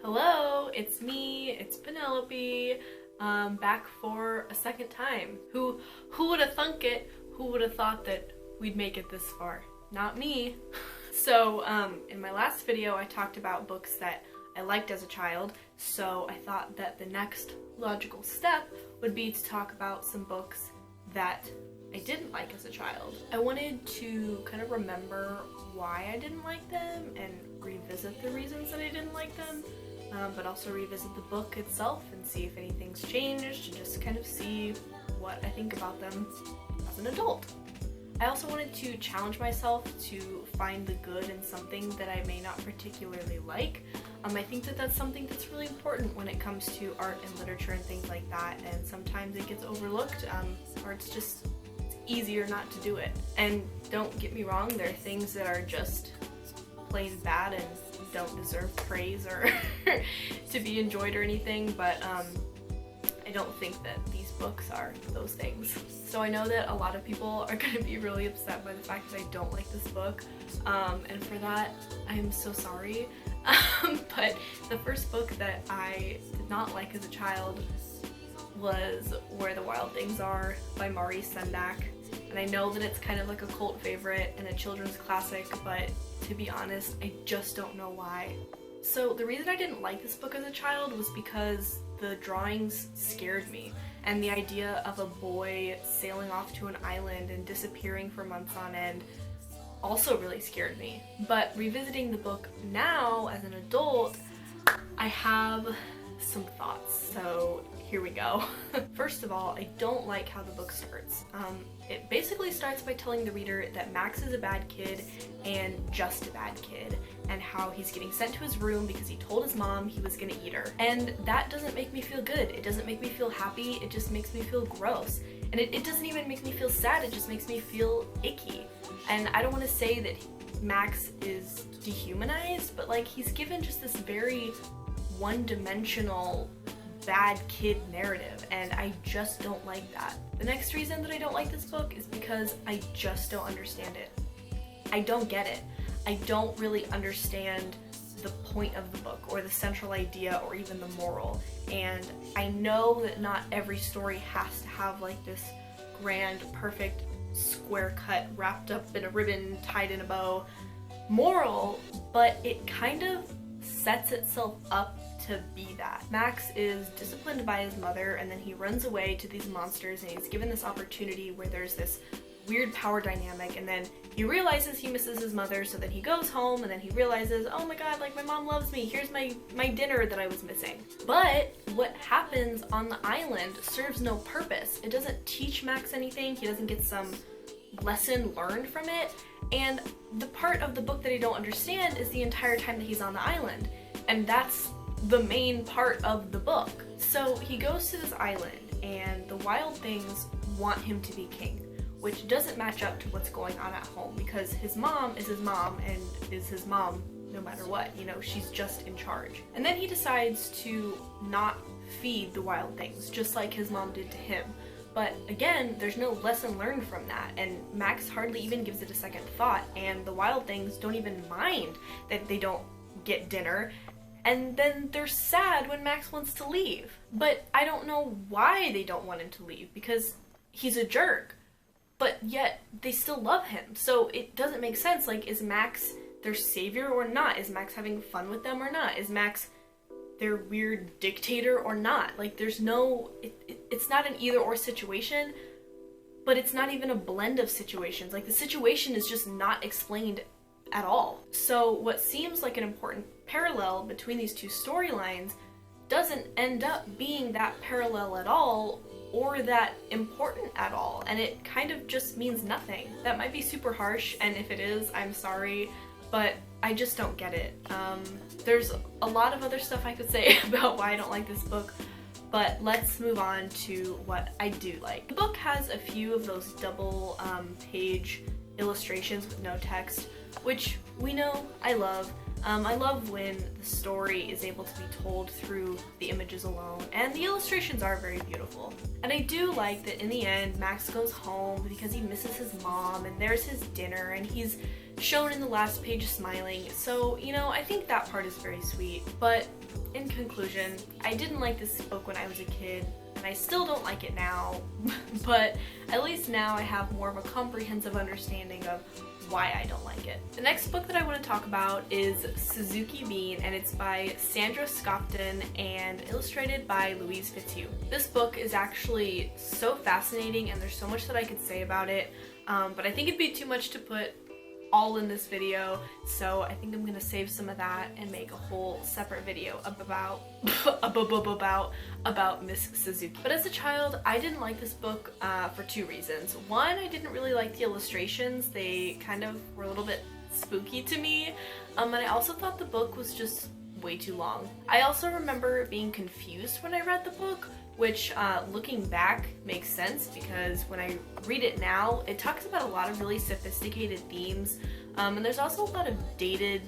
Hello, it's me, it's Penelope, back for a second time. Who would have thunk it? Who would have thought that we'd make it this far? Not me. So, in my last video I talked about books that I liked as a child, so I thought that the next logical step would be to talk about some books that I didn't like as a child. I wanted to kind of remember why I didn't like them and revisit the reasons that I didn't like them, but also revisit the book itself and see if anything's changed and just kind of see what I think about them as an adult. I also wanted to challenge myself to find the good in something that I may not particularly like. I think that that's something that's really important when it comes to art and literature and things like that, and sometimes it gets overlooked, or it's easier not to do it. And don't get me wrong, there are things that are just plain bad and don't deserve praise or to be enjoyed or anything, but I don't think that these books are those things. So I know that a lot of people are going to be really upset by the fact that I don't like this book, and for that I'm so sorry. But the first book that I did not like as a child was Where the Wild Things Are by Maurice Sendak. And I know that it's kind of like a cult favorite and a children's classic, but to be honest, I just don't know why. So the reason I didn't like this book as a child was because the drawings scared me, and the idea of a boy sailing off to an island and disappearing for months on end also really scared me. But revisiting the book now as an adult, I have some thoughts, so here we go. First of all, I don't like how the book starts. It basically starts by telling the reader that Max is a bad kid and just a bad kid, and how he's getting sent to his room because he told his mom he was gonna eat her. And that doesn't make me feel good. It doesn't make me feel happy, it just makes me feel gross. And it doesn't even make me feel sad, it just makes me feel icky. And I don't want to say that Max is dehumanized, but like he's given just this very one-dimensional bad kid narrative, and I just don't like that. The next reason that I don't like this book is because I just don't understand it. I don't get it. I don't really understand the point of the book or the central idea or even the moral. And I know that not every story has to have like this grand, perfect, square cut, wrapped up in a ribbon, tied in a bow moral, but it kind of sets itself up to be that. Max is disciplined by his mother, and then he runs away to these monsters, and he's given this opportunity where there's this weird power dynamic, and then he realizes he misses his mother, so then he goes home, and then he realizes, oh my god, like my mom loves me, here's my dinner that I was missing. But what happens on the island serves no purpose. It doesn't teach Max anything, he doesn't get some lesson learned from it, and the part of the book that I don't understand is the entire time that he's on the island, and that's the main part of the book. So he goes to this island, and the wild things want him to be king, which doesn't match up to what's going on at home, because his mom is his mom and is his mom no matter what, you know, she's just in charge. And then he decides to not feed the wild things, just like his mom did to him. But again, there's no lesson learned from that, and Max hardly even gives it a second thought, and the wild things don't even mind that they don't get dinner, and then they're sad when Max wants to leave. But I don't know why they don't want him to leave, because he's a jerk, but yet they still love him. So it doesn't make sense. Like, is Max their savior or not? Is Max having fun with them or not? Is Max their weird dictator or not? Like, there's no, it's not an either or situation, but it's not even a blend of situations. Like, the situation is just not explained at all. So what seems like an important parallel between these two storylines doesn't end up being that parallel at all, or that important at all, and it kind of just means nothing. That might be super harsh, and if it is, I'm sorry, but I just don't get it. There's a lot of other stuff I could say about why I don't like this book, but let's move on to what I do like. The book has a few of those double page illustrations with no text, which we know I love. I love when the story is able to be told through the images alone, and the illustrations are very beautiful. And I do like that in the end, Max goes home because he misses his mom, and there's his dinner, and he's shown in the last page smiling. So, you know, I think that part is very sweet. But in conclusion, I didn't like this book when I was a kid, and I still don't like it now, but at least now I have more of a comprehensive understanding of why I don't like it. The next book that I want to talk about is Suzuki Bean, and it's by Sandra Scopton and illustrated by Louise Fitzhugh. This book is actually so fascinating, and there's so much that I could say about it, but I think it'd be too much to put all in this video, so I think I'm gonna save some of that and make a whole separate video about Miss Suzuki. But as a child, I didn't like this book for two reasons. One, I didn't really like the illustrations. They kind of were a little bit spooky to me, and I also thought the book was just way too long. I also remember being confused when I read the book, which looking back makes sense because when I read it now, it talks about a lot of really sophisticated themes, and there's also a lot of dated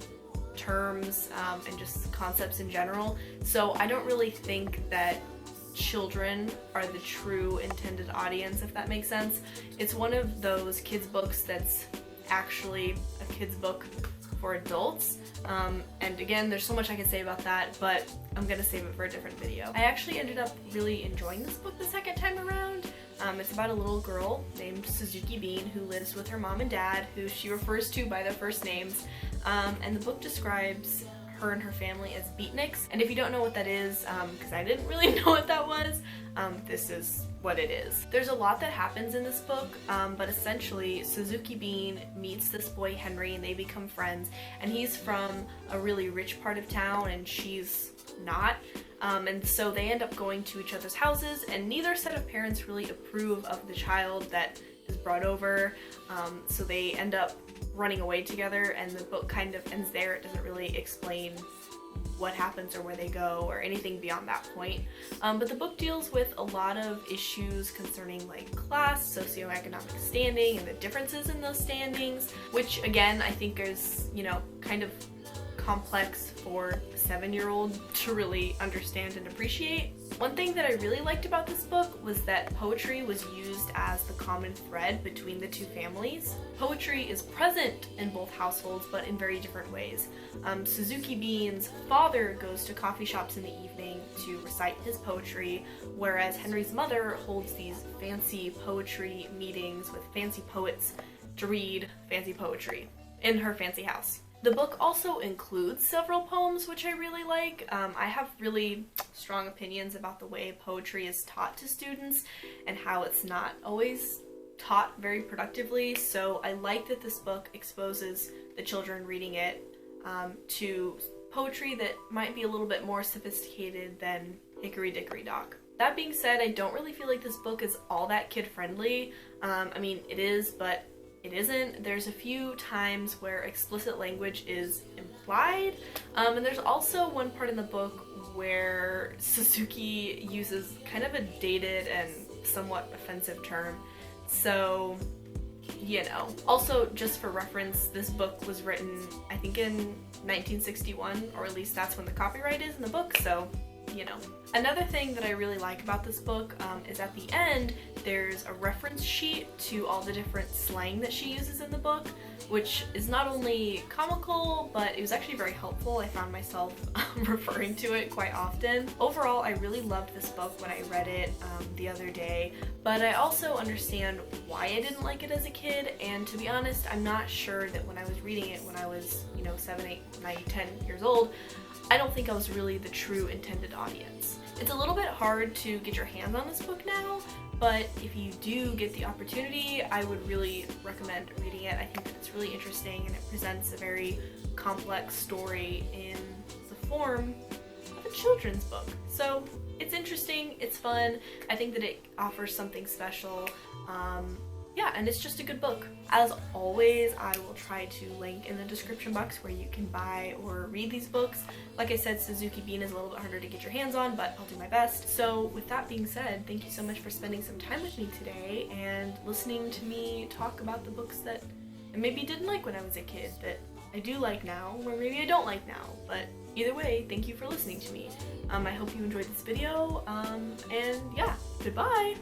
terms and just concepts in general, so I don't really think that children are the true intended audience, if that makes sense. It's one of those kids books that's actually a kids book for adults, and again, there's so much I can say about that, but I'm gonna save it for a different video. I actually ended up really enjoying this book the second time around. It's about a little girl named Suzuki Bean who lives with her mom and dad, who she refers to by their first names, and the book describes her and her family as beatniks, and if you don't know what that is, because I didn't really know what that was, this is what it is. There's a lot that happens in this book, but essentially Suzuki Bean meets this boy Henry and they become friends, and he's from a really rich part of town and she's not, and so they end up going to each other's houses, and neither set of parents really approve of the child that is brought over, so they end up running away together, and the book kind of ends there. It doesn't really explain what happens or where they go or anything beyond that point, but the book deals with a lot of issues concerning like class, socioeconomic standing, and the differences in those standings, which again I think is, you know, kind of complex for a 7-year-old to really understand and appreciate. One thing that I really liked about this book was that poetry was used as the common thread between the two families. Poetry is present in both households, but in very different ways. Suzuki Bean's father goes to coffee shops in the evening to recite his poetry, whereas Henry's mother holds these fancy poetry meetings with fancy poets to read fancy poetry in her fancy house. The book also includes several poems, which I really like. I have really strong opinions about the way poetry is taught to students and how it's not always taught very productively, so I like that this book exposes the children reading it to poetry that might be a little bit more sophisticated than Hickory Dickory Dock. That being said, I don't really feel like this book is all that kid-friendly. I mean, it is, but it isn't. There's a few times where explicit language is implied, and there's also one part in the book where Suzuki uses kind of a dated and somewhat offensive term, so you know. Also, just for reference, this book was written I think in 1961, or at least that's when the copyright is in the book, so you know. Another thing that I really like about this book is at the end there's a reference sheet to all the different slang that she uses in the book, which is not only comical, but it was actually very helpful. I found myself referring to it quite often. Overall, I really loved this book when I read it the other day, but I also understand why I didn't like it as a kid, and to be honest, I'm not sure that when I was reading it when I was, you know, 7, 8, 9, 10 years old, I don't think I was really the true intended audience. It's a little bit hard to get your hands on this book now, but if you do get the opportunity, I would really recommend reading it. I think that it's really interesting and it presents a very complex story in the form of a children's book. So it's interesting, it's fun, I think that it offers something special. Yeah, and it's just a good book. As always, I will try to link in the description box where you can buy or read these books. Like I said, Suzuki Bean is a little bit harder to get your hands on, but I'll do my best. So with that being said, thank you so much for spending some time with me today and listening to me talk about the books that I maybe didn't like when I was a kid, that I do like now, or maybe I don't like now, but either way, thank you for listening to me. I hope you enjoyed this video, and yeah, goodbye!